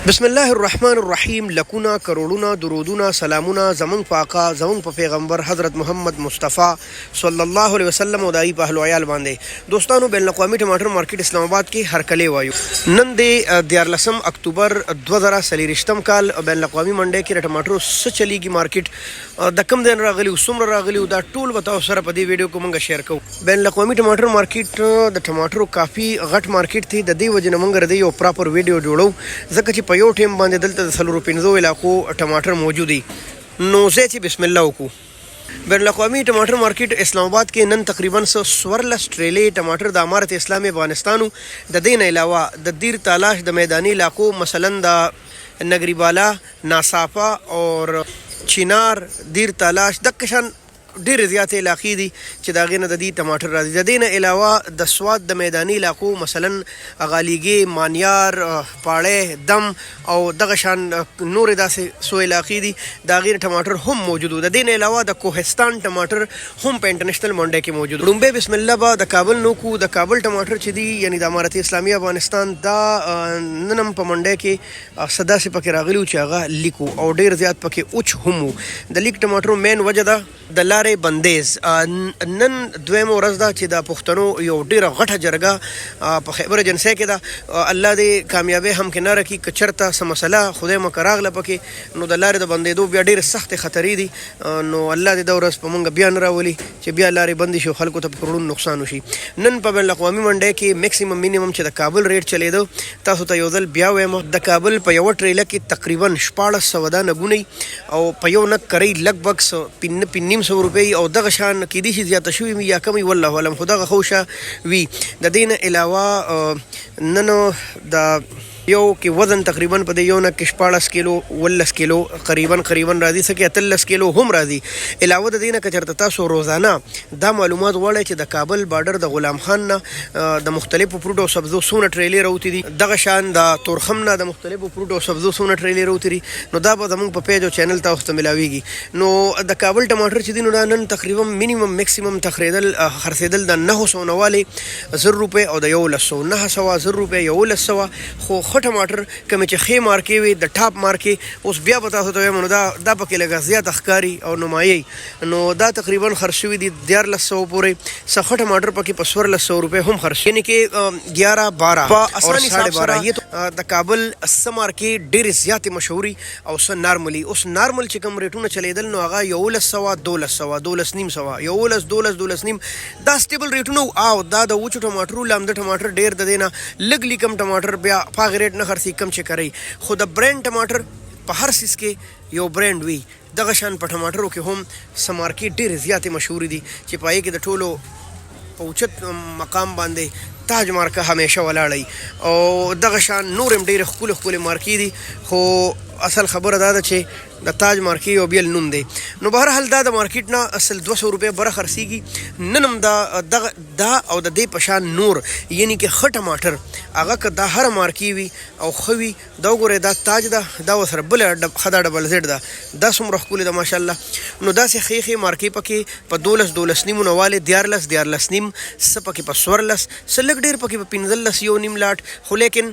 بسم الله الرحمن الرحیم. لکونه کروڑونه درودونه سلامونه زمونږ په آقا زمونږ په پیغمبر حضرت محمد مصطفی صلی الله علیه وسلم او دای په اهل عیال باندې. دوستانو بین الاقوامی ټماټر مارکیټ اسلام آباد کې هرکلی وایو. نن د 14 اکتوبر 2023 کال بین الاقوامی منډه کې ټماټر څه چلیږي مارکیټ د کم دین راغلی وسومره راغلی دا ټول به تاسو سره په دې ویډیو کې مونږ شیر کوو. بین الاقوامی ټماټر مارکیټ د ټماټرو کافي غټ مارکیټ دی. د دې وجه نه مونږ د یو پراپر ویډیو جوړو ځکه چې په یو ټیم باندې دلته د 450 علاقو ټماټر موجود دي. نو زه چې بسم الله وکړو. بین الاقوامی ټماټر مارکیټ اسلام آباد کې نن تقریبا 14 ټریلې ټماټر د امارت اسلامي افغانستانو د دین علاوه د دیر تالاش د میدانی علاقو مثلا د نگری بالا ناصافه اور چینار دیر تالاش د کشان ډېر زیاتې علاقې دي چې د هغې نه د دې ټماټر راځي. د دې نه علاوه د سوات د میداني علاقو مثلا غالیګې مانیار پاړی دم او دغه شان نورې داسې څو علاقې دي د هغې نه ټماټر هم موجود و. د دې نه علاوه د کوهستان ټماټر هم په انټرنیشنل منډۍ کې موجود. لومبی بسم الله به د کابل نوکو. د کابل ټماټر چې دي یعنی د امارت اسلامي افغانستان دا نن هم په منډۍ کې څه داسې پکې راغلي و چې هغه لیک او ډېر زیات پکې اوچ هم و. د لیک ټماټرو مین وجه ده د لارې بندیز. نن دویمه ورځ ده چې د پښتنو یو ډیره غټه جرګه په خیبر جنسۍ کې ده. الله دې کامیابی هم کې نه راکړي. که چېرته څه مسله خدای مکه راغله پکې نو د لارې د بندېدو بیا ډېرې سختې خطرې دي. نو الله دې دا ورځ په موږ بیا نه راولي چې بیا لارې بندې شي او خلکو ته په کروڑونو نقصان وشي. نن په بین الاقوامي منډۍ کې میکسیمم مینیمم چې د کابل ریټ چلېده تاسو ته یو ځل بیا وایم. د کابل په یوه ټریله کې تقریبا 1400 نګونی او په یو نګ کرۍ لګ بګ 500 روپۍ او دغه شان کېدای شي زیاته شوي وي یا کمې والله اعلم خو دغه خوشه وي. د دې نه علاوه نن د یو کې وزن تقریبا په دې یو نه کې 14 کیلو 18 کیلو قریبا راځي څه کې 13 کیلو هم راځي. علاوه د دې نه که چېرته تاسو روزانه دا معلومات غواړئ چې د کابل بارډر د غلام خان نه د مختلفو فروټ او سبزو څونه ټریلې راوتې دي دغه شان د تورخم نه د مختلفو فروټ او سبزو څونه ټریلې راوتې دي نو دا به زموږ په پیج او چینل تاسو ته ملاویږي. نو د کابل ټماټر چې دي نو دا نن تقریبا مینیمم میکسیمم خرڅېدل د 900 نوالې 1000 روپۍ او د 1100 900 1000 روپۍ 1100 خو ټماټر کوم چې خې مارکې وي د ټاپ مارکې اوس بیا به تاسو ته وایم نو دا پکې لږه زیات ښکاري او نمایي. نو دا تقریبا خرڅ شوي دي 1400 پورې. څه ټماټر پکې په 1400 روپۍ هم خرڅ یعنی کې 11 12 په اساني 12.5 د کابل څه مارکې ډېرې زیاتې مشهوري او څه نارملي. اوس نارمل چې کوم ریټونه چلیدل نو هغه 1100 1200 12 نیم دا سټیبل ریټونه او دا د وچو ټماټرو لامده ټماټر ډېر د دې نه لږ لیکم ټماټر بیا په هغې ریټ نه خرڅي کم چې کوي. خو د برینډ ټماټر په هر سیز کې یو برینډ وي. دغه شان په ټماټرو کې هم څه مارکې ډېرې زیاتې مشهورې دي چې په هغې کې د ټولو په اوچت مقام باندې تاج مارکه همیشه ولاړی او دغه شان نور هم ډېرې ښکلې مارکې دي. خو اصل خبره دا ده چې د تاج مارکې یو بیل نوم دی. نو بهرحال دا د مارکیټ نه اصل 200 روپۍ بره خرڅېږي. نن هم دا او د دې په شان نور یعنی کې ښه ټماټر هغه که دا هره مارکې وي او ښه وي دا وګورئ دا تاج ده دا ورسره بله ښه دا ډبل زیډ ده دا څومره ښکلې ده ماشاءالله. نو داسې ښې مارکې پکې په 12 نیم نوالې 14 نیم څه پکې په 14 څه لږ ډېر پکې په 15 یو نیم لاټ خو لیکن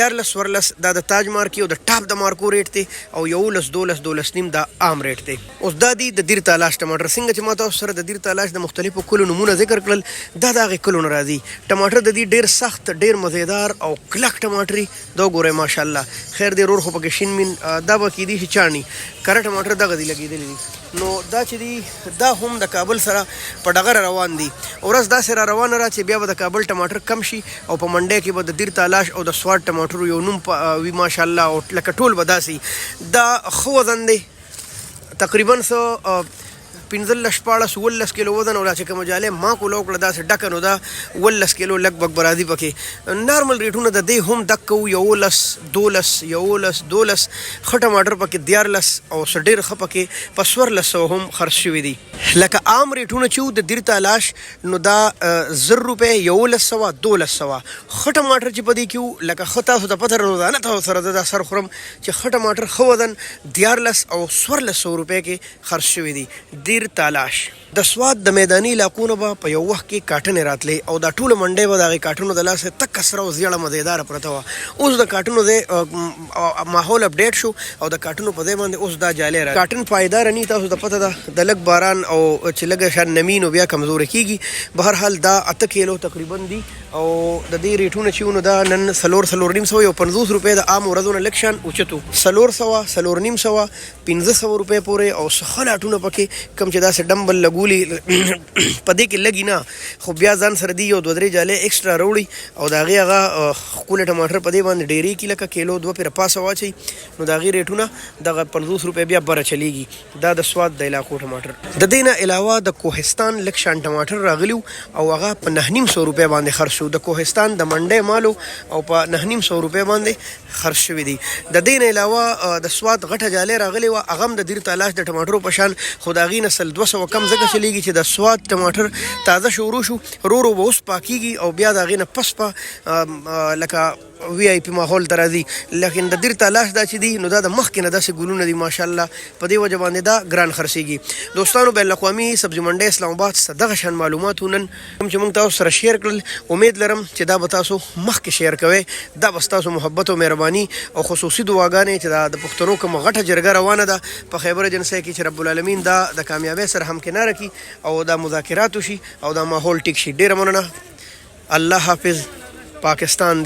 14 دا د تاج مارکې او د ټاپ د مارکو ریټ دی او 11 نیم دا عام ریټ دی. اوس دا دی د دیر تالاش ټماټر. څنګه چې ما تاسو سره د دیر تالاش د مختلفو کلو نمونه ذکر کړل دا د هغې کلو نه راځي. ټماټر د دې ډېر سخت ډېر مزیدار او کلک ټماټري دا وګورئ ماشاءالله. خیر دی رور خو پکې شین مین دا به کېدای شي چاڼي کره ټماټر دغه دي لګېدلي دي. نو دا چې دي دا هم د کابل سره په ډغره روان دي. ورځ داسې را روانه را چې بیا به د کابل ټماټر کم شي او په منډۍ کې به د دیر تالاش او د سوات ټماټرو یو نوم وي ماشاءالله او لکه ټول به داسې دا ښه وزن دی تقریبا 15 14 18 کیلو وزن او چې کوم جاله ما کو لوکړه داسې ډکه نو دا 18 کیلو لګ بګ برادي پکې. نارمل ریټونه د دې هم دک کو 11 12 ښه ټماټر پکې 14 او ډېر ښه پکې په 1400 هم خرڅ شوي دي. لکه عام ریټونه چې د دیر تالاش نو دا 1000 روپۍ 1100 1200 ښه ټماټر چې په دې کې لکه ښه تاسو ته پته روزانه تاسو سره دا سر خورم چې ښه ټماټر ښه وزن 14 او 1400 روپۍ کې خرڅ شوي دي. دیر تالاش د سواد د میداني علاقونو به په یو وخت کې کاټنې راتلې او دا ټوله منډۍ به د هغې کاټنو د لاسه تک سره او زیړه مزیداره پرته وه. اوس د کاټنو د ماحول اپډیټ شو او د کاټنو په ځای باندې اوس دا جالۍ راځي. کاټن پایداره نه تاسو ته پته ده د لږ باران او چې لږه شان نمی نو بیا کمزوری کېږي. بهرحال دا 8 کیلو تقریبا دي او د دې ریټونه چې ونو دا نن 4.5 او 50 روپۍ د عام ورځو نه لږ شان اوچتو 400 4.5 500 روپۍ پورې او څه لاټونه پکې کم چې داسې ډمبل لګولي په دې کې لګي نه خو بیا ځان سره دی یو 2-3 جالۍ ایکسټرا راوړي او د هغې هغه ښکلی ټماټر په دې باندې ډېرې کي لکه کیلو 2 پیره پاسه واچوي نو د هغې ریټونه دغه 50 روپۍ بیا بره چلیږي. دا د سواد د علاقو ټماټر. د دې نه علاوه د کوهستان لږ شان ټماټر راغلي او هغه په 900 روپۍ باندې خرڅ شو. د کوهستان د منډۍ مالو او په 900 روپۍ باندې خرڅ شوي دي. د دې نه علاوه د سواد غټه جالۍ راغلې وه هغه هم د دیر تالاش د ټماټرو په شان خو د هغې نه 200 کم ځکه چلیږي چې د سواد ټماټر تازه شروع شو رو به اوس پاکیږي او بیا د هغې نه پس په لکه وی آی پی ماحول ته راځي. لیکن د دیر تالاش دا چې دی نو دا د مخکې نه داسې ګلونه دي ماشاءالله په دې وجه باندې دا ګران خرڅېږي. دوستانو بین الاقوامي سبزي منډۍ اسلام آباد څه دغه شان معلومات نن کوم چې موږ تاسو سره شیر کړل امید لرم چې دا به تاسو مخکې شیر کوئ. دا به ستاسو محبت او مهرباني او خصوصي دعاګانې چې دا د پښتنو کومه غټه جرګه روانه ده په خیبر ایجنسۍ کې چې رب العالمین دا د کامیابۍ سره همکناره کړي او دا مذاکرات وشي او دا ماحول ټیک شي. ډېره مننه. الله حافظ. پاکستان